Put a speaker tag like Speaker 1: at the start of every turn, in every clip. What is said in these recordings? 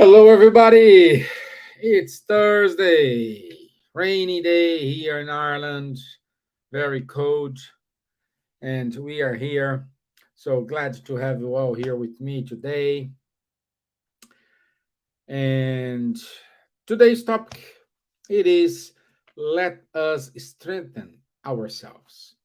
Speaker 1: Hello, everybody. It's Thursday, rainy day here in Ireland, very cold, and we are here. So glad to have you all here with me today. And today's topic it is let us strengthen ourselves.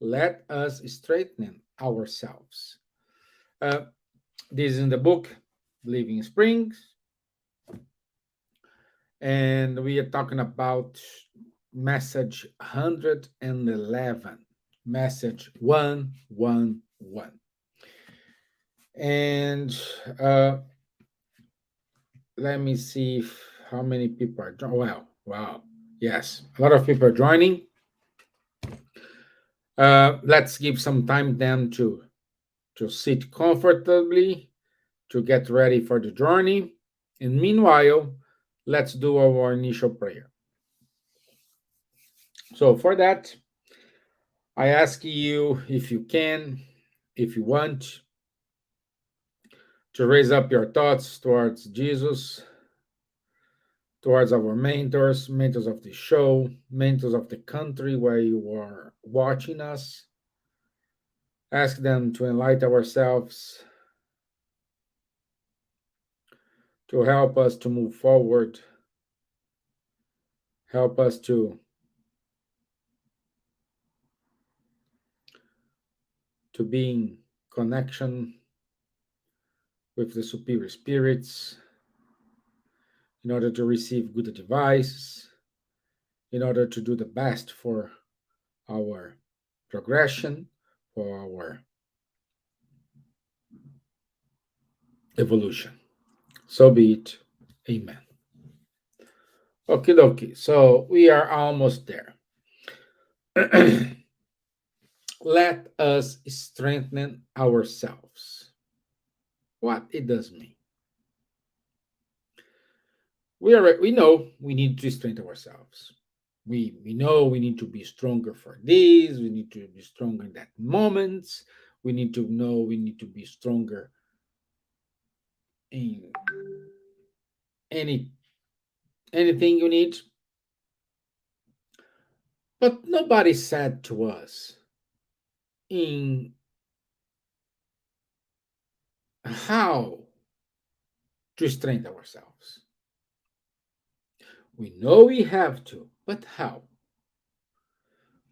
Speaker 1: Let us strengthen ourselves. Uh, this is in the book Living Springs, and we are talking about message 111, message 111. And uh, let me see how many people are joining. Wow. Yes, a lot of people are joining. Let's give some time then to sit comfortably, to get ready for the journey. And meanwhile, let's do our initial prayer. So for that, I ask you if you can, if you want, to raise up your thoughts towards Jesus, towards our mentors, mentors of the show, mentors of the country where you are watching us. Ask them to enlighten ourselves, to help us to move forward, help us to be in connection with the superior spirits in order to receive good advice, in order to do the best for our progression, for our evolution. So be it. Amen. Okay, dokie. So we are almost there. Let us strengthen ourselves. What it does mean? We know we need to strengthen ourselves. We know we need to be stronger for this. We need to be stronger in that moment. We need to know we need to be stronger in any anything you need. But nobody said to us in how to strengthen ourselves. We know we have to, but how?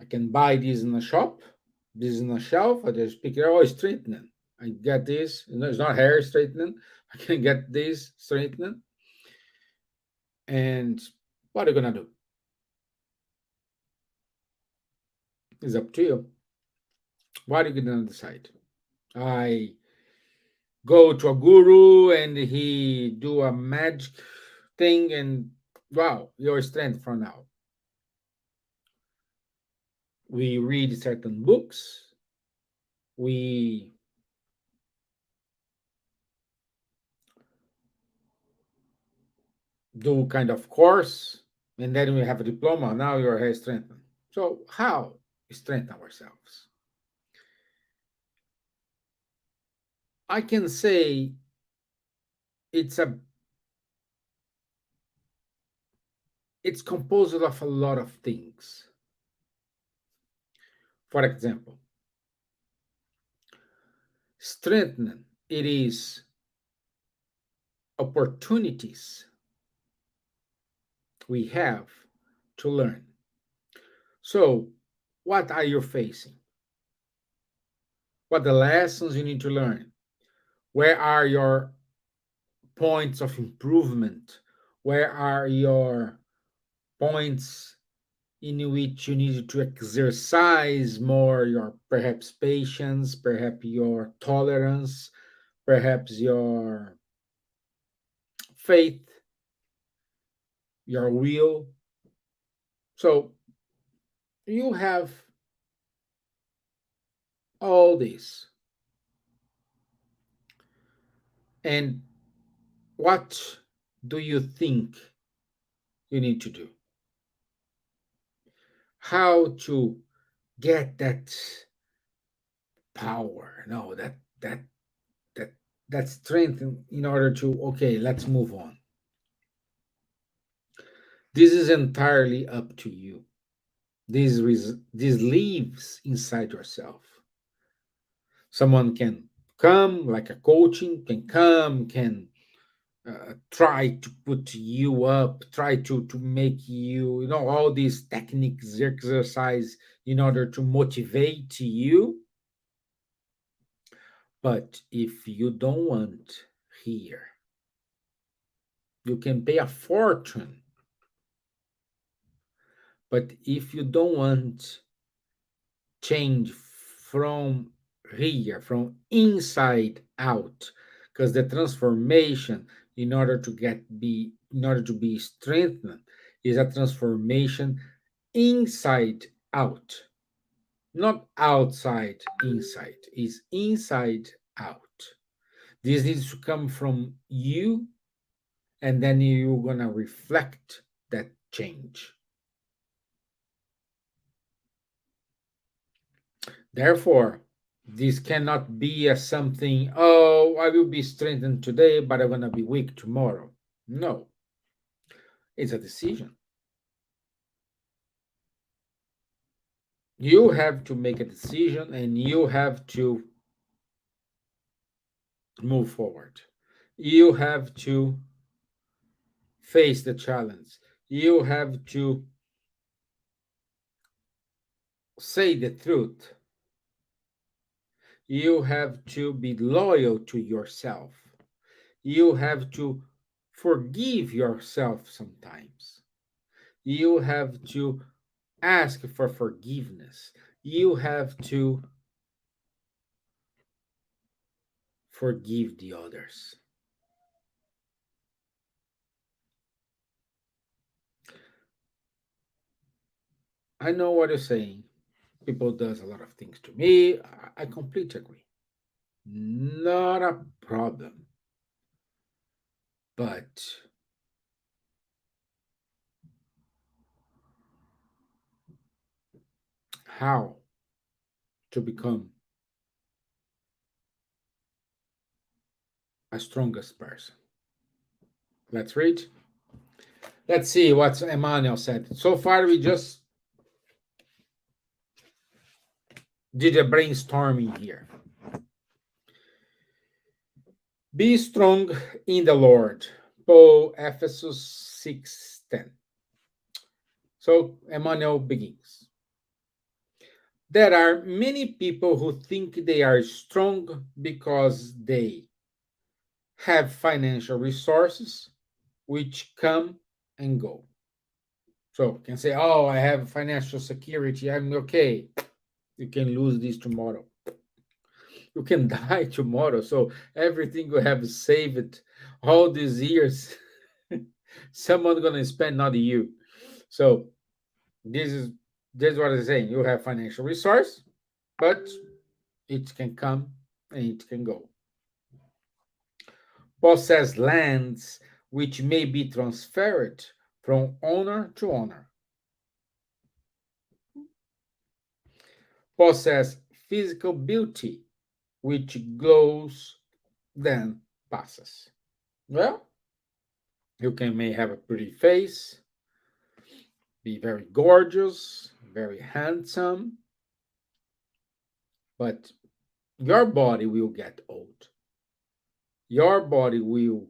Speaker 1: I can buy this in a shop, this in a shelf, I just pick it up, oh, straightening. I get this, it's not hair straightening. I can get this straightening. And what are you gonna do? It's up to you. What are you gonna decide? I go to a guru and he do a magic thing and wow, your strength for now. We read certain books, we do kind of course, and then we have a diploma. Now your hair strengthened. So how strengthen ourselves? I can say it's a it's composed of a lot of things. For example, strengthening it is opportunities we have to learn. So, what are you facing? What the lessons you need to learn? Where are your points of improvement? Where are your points in which you need to exercise more your perhaps patience, perhaps your tolerance, perhaps your faith, your will? So you have all this. And what do you think you need to do? How to get that power? No, that that strength in order to, okay, let's move on. This is entirely up to you. This lives inside yourself. Someone can come, like a coaching can come, can try to put you up, try to make you, all these techniques, exercise in order to motivate you. But if you don't want here, you can pay a fortune. But if you don't want change from here, from inside out, because the transformation, in order to be strengthened, is a transformation inside out, not outside inside. Is inside out. This needs to come from you, and then you're gonna reflect that change. Therefore, this cannot be a something, oh, I will be strengthened today, but I'm going to be weak tomorrow. No, it's a decision. You have to make a decision and you have to move forward. You have to face the challenge. You have to say the truth. You have to be loyal to yourself. You have to forgive yourself sometimes. You have to ask for forgiveness. You have to forgive the others. I know what you're saying. People does a lot of things to me. I completely agree. Not a problem. But how to become a strongest person? Let's read. Let's see what Emmanuel said. So far, we just did a brainstorming here. Be strong in the Lord. Paul, Ephesus 6:10. So Emmanuel begins. There are many people who think they are strong because they have financial resources which come and go. So you can say, oh, I have financial security, I'm okay. You can lose this tomorrow. You can die tomorrow. So everything you have saved all these years, someone's gonna spend, not you. So this is what I'm saying. You have financial resource, but it can come and it can go. Possess lands which may be transferred from owner to owner. Possess physical beauty which glows then passes. Well, you can may have a pretty face, be very gorgeous, very handsome, but your body will get old. Your body will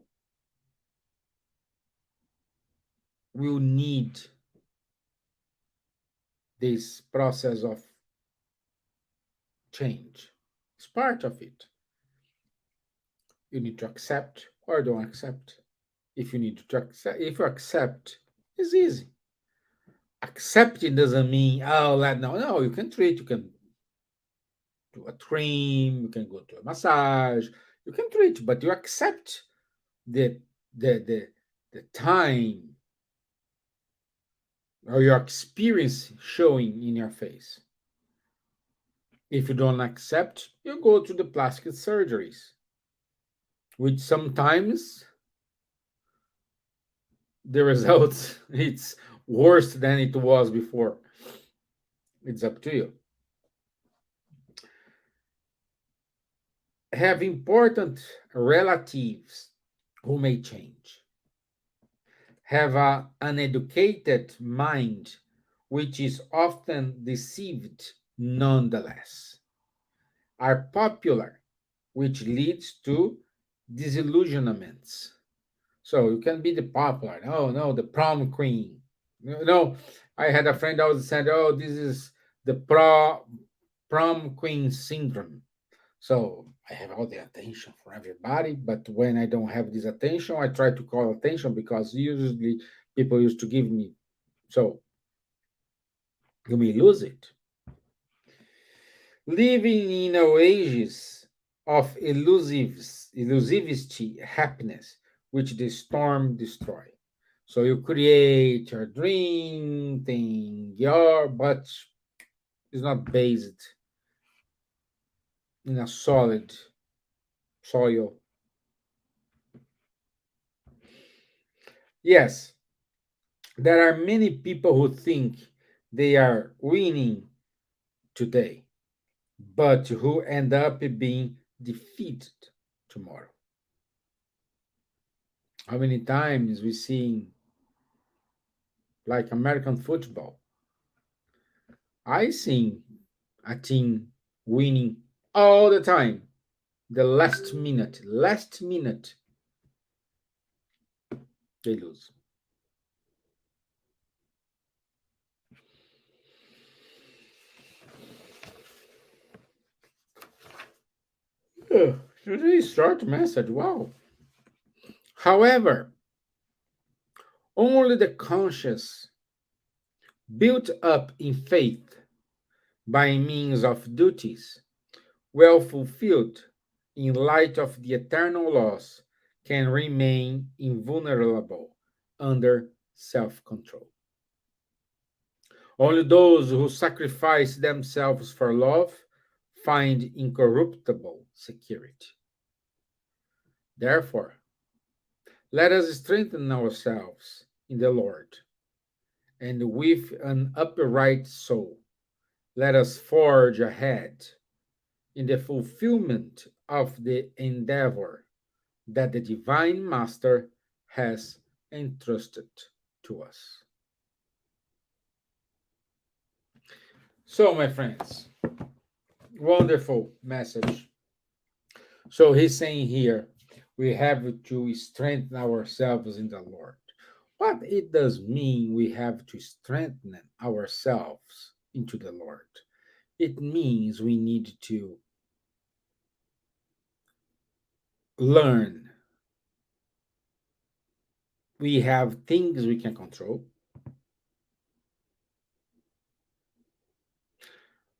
Speaker 1: need this process of change. It's part of it. You need to accept or don't accept. If you need to accept, if you accept, it's easy. Accepting doesn't mean, oh, no. You can treat. You can do a trim. You can go to a massage. You can treat, but you accept the the the the time or your experience showing in your face. If you don't accept, you go to the plastic surgeries, which sometimes the results it's worse than it was before. It's up to you. have important relatives who may change, have an uneducated mind which is often deceived nonetheless, are popular, which leads to disillusionments. So you can be the popular. Oh no, the prom queen. No, I had a friend always said, "Oh, this is the prom queen syndrome." So I have all the attention for everybody, but when I don't have this attention, I try to call attention because usually people used to give me. So you may lose it. Living in oases of elusivity, happiness, which the storm destroy. So you create your dream thing, but it's not based in a solid soil. Yes, there are many people who think they are winning today, but who end up being defeated tomorrow. How many times we see, like American football, I seen a team winning all the time. The last minute, they lose. Today's short message. Wow. However, only the conscious, built up in faith by means of duties well fulfilled in light of the eternal laws, can remain invulnerable under self control. Only those who sacrifice themselves for love find incorruptible security. Therefore, let us strengthen ourselves in the Lord, and with an upright soul, let us forge ahead in the fulfillment of the endeavor that the Divine Master has entrusted to us. So, my friends, wonderful message. So, he's saying here, we have to strengthen ourselves in the Lord. What it does mean we have to strengthen ourselves into the Lord? It means we need to learn. We have things we can control.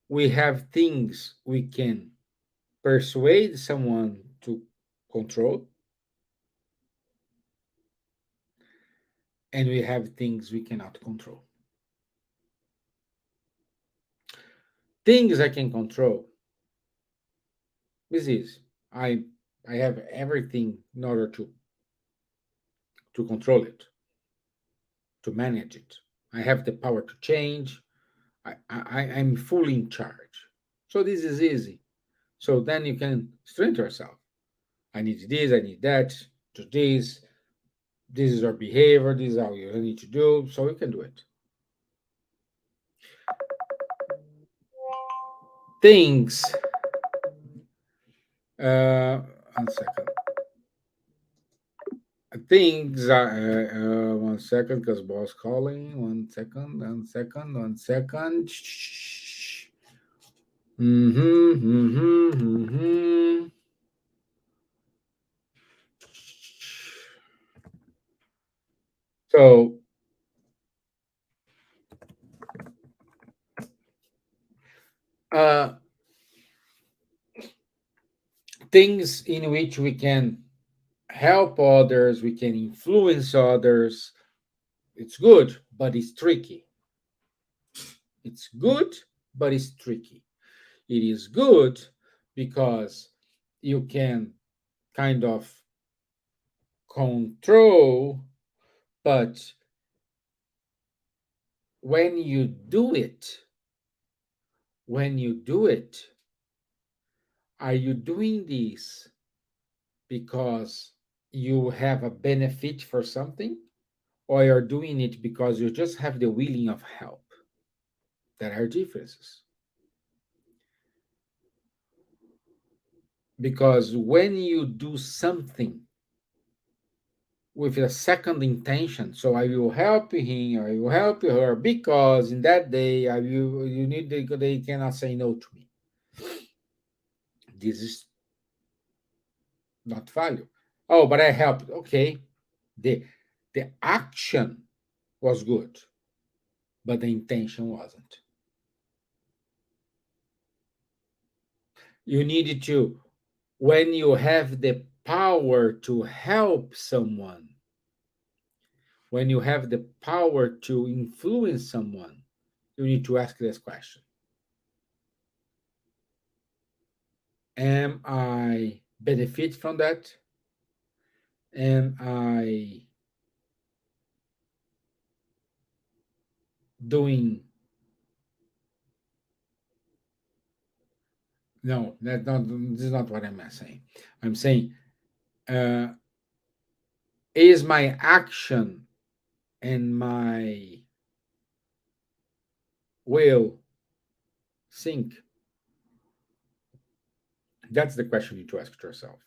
Speaker 1: We have things we can persuade someone to control, and we have things we cannot control. Things I can control. This is I have everything in order to control it, to manage it. I have the power to change. I'm fully in charge. So this is easy. So then you can strengthen yourself. I need this, I need that, to this. This is our behavior, this is how you need to do. So you can do it. Things. One second. Things. 1 second, because boss calling. 1 second. 1 second. 1 second. Shh. Mm-hmm. So uh, things in which we can help others, we can influence others. It's good, but it's tricky. It's good, but it's tricky. It is good because you can kind of control, but when you do it, when you do it, Are you doing this because you have a benefit for something, or you're doing it because you just have the willing of help? There are differences. Because when you do something with a second intention, so I will help him or I will help her because in that day I will, you need, they cannot say no to me. This is not value. Oh, but I helped. Okay, the the action was good, but the intention wasn't. You needed to, when you have the power to help someone, when you have the power to influence someone, you need to ask this question: am I benefit from that? Am I doing, no, that's not, this is not what I'm saying. I'm saying, uh, is my action and my will sync? That's the question you need to ask yourself.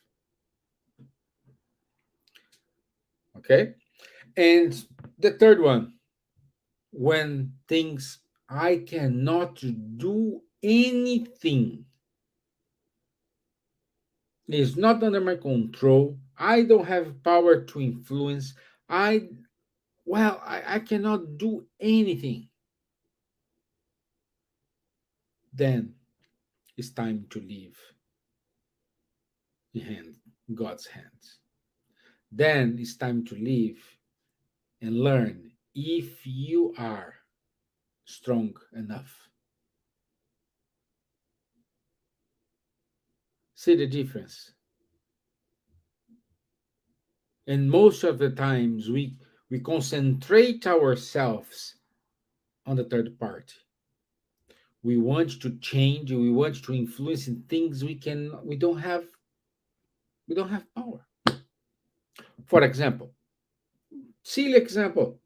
Speaker 1: Okay. And the third one, when things, I cannot do anything, it's not under my control, I don't have power to influence, I cannot do anything, then it's time to leave in God's hands. Then it's time to leave and learn if you are strong enough. See the difference? And most of the times we concentrate ourselves on the third party. We want to change, we want to influence in things we don't have power. For example, silly example,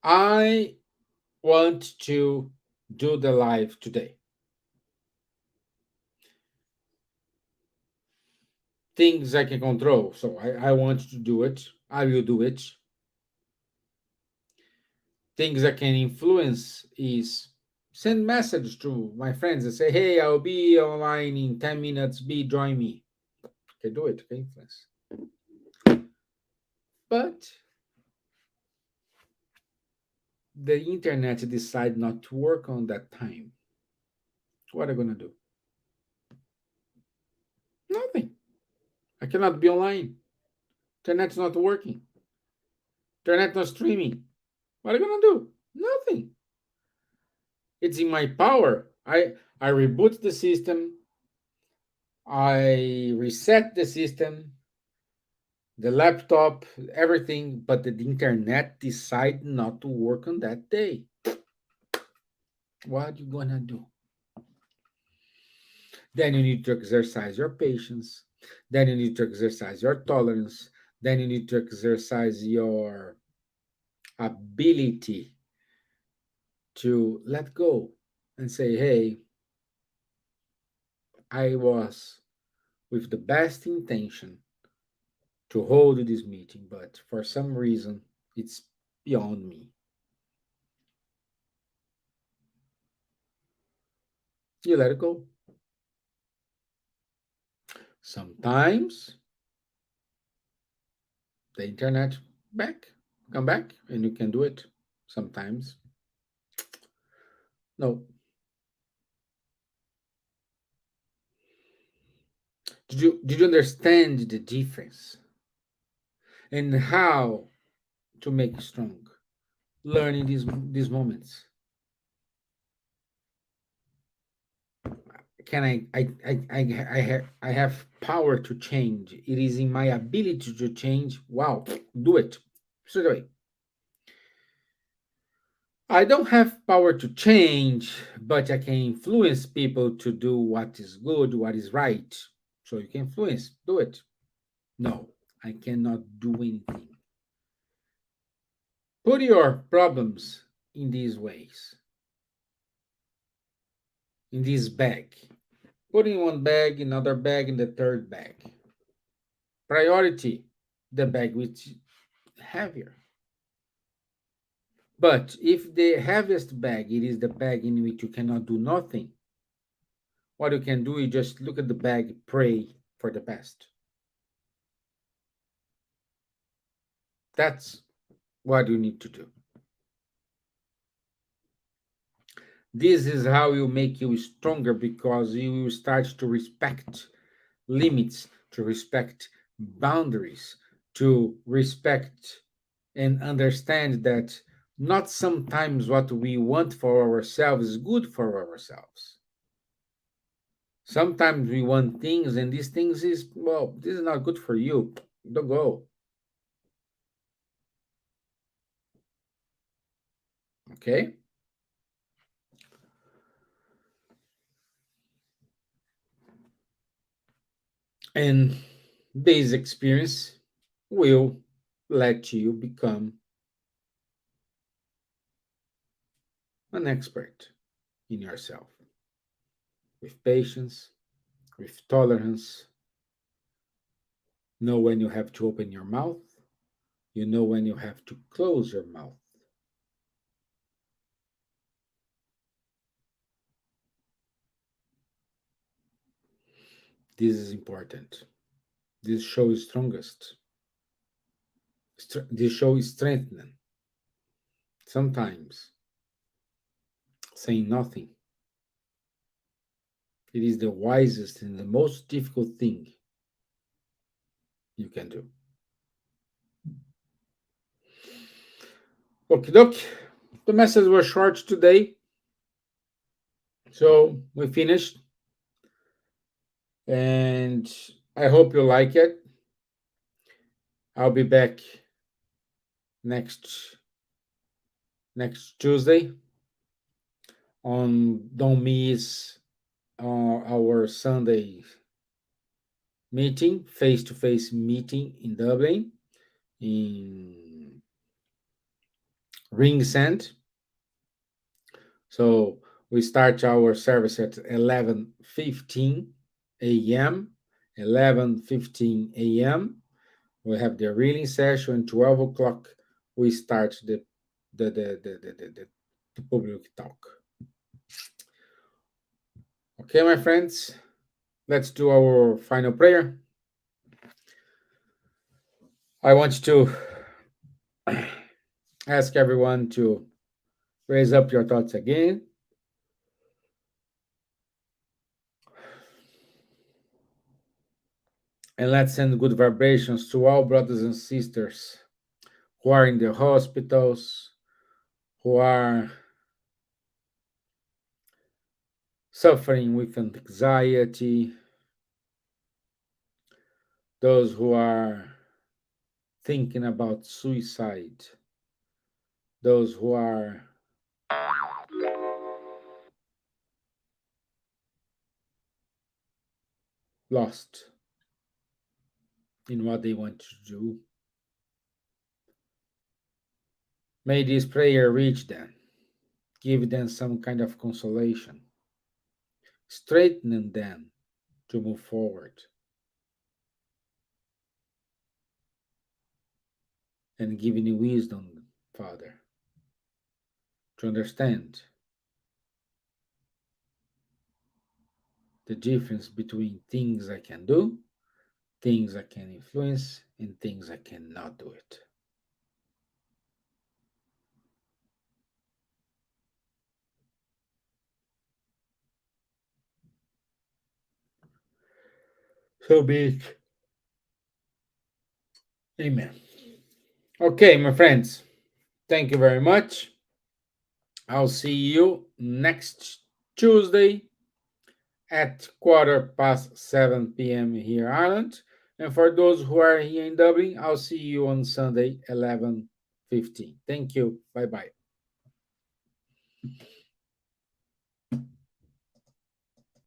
Speaker 1: I want to do the live today. Things I can control. So I want to do it. I will do it. Things I can influence is send message to my friends and say, hey, I'll be online in 10 minutes. Be join me. Okay, do it. Okay, influence. But the internet decide not to work on that time. What are you gonna do? Nothing. I cannot be online. Internet's not working. Internet not streaming. What are you gonna do? Nothing. It's in my power. I reboot the system. I reset the system, the laptop, everything, but the internet decide not to work on that day. What are you gonna do? Then you need to exercise your patience. Then you need to exercise your tolerance. Then you need to exercise your ability to let go and say, hey, I was with the best intention to hold this meeting, but for some reason, it's beyond me. You let it go. Sometimes the internet come back, and you can do it. Sometimes, no. Did you understand the difference and how to make strong? Learning these moments. Can I have power to change. It is in my ability to change. Wow, do it straight away. I don't have power to change, but I can influence people to do what is good, what is right. So you can influence, do it. No, I cannot do anything. Put your problems in these ways, in this bag. Put in one bag, another bag, and the third bag. Priority, the bag which is heavier. But if the heaviest bag it is the bag in which you cannot do nothing, what you can do is just look at the bag, pray for the best. That's what you need to do. This is how you make you stronger because you will start to respect limits, to respect boundaries, to respect and understand that not sometimes what we want for ourselves is good for ourselves. Sometimes we want things and these things is, well, this is not good for you. Don't go. Okay? And this experience will let you become an expert in yourself with patience, with tolerance. Know when you have to open your mouth, you know when you have to close your mouth. This is important. This show is strongest. This show is strengthening. Sometimes saying nothing. It is the wisest and the most difficult thing you can do. Okay, doc. The message was short today, so we finished, and I hope you like it. I'll be back next next Tuesday on don't miss our Sunday meeting, face-to-face meeting in Dublin, in Ringsend. So we start our service at 11:15 a.m. 11:15 a.m. We have the reading session. 12 o'clock we start the public talk. Okay, my friends, let's do our final prayer. I want to ask everyone to raise up your thoughts again. And let's send good vibrations to all brothers and sisters who are in the hospitals, who are suffering with anxiety, those who are thinking about suicide, those who are lost in what they want to do. May this prayer reach them, give them some kind of consolation, strengthen them to move forward, and giving you wisdom, Father, to understand the difference between things I can do, things I can influence, and things I cannot do it. So be it. Amen. Okay, my friends, thank you very much. I'll see you next Tuesday at 7:15 p.m. here in Ireland. And for those who are here in Dublin, I'll see you on Sunday, 11:15. Thank you. Bye bye.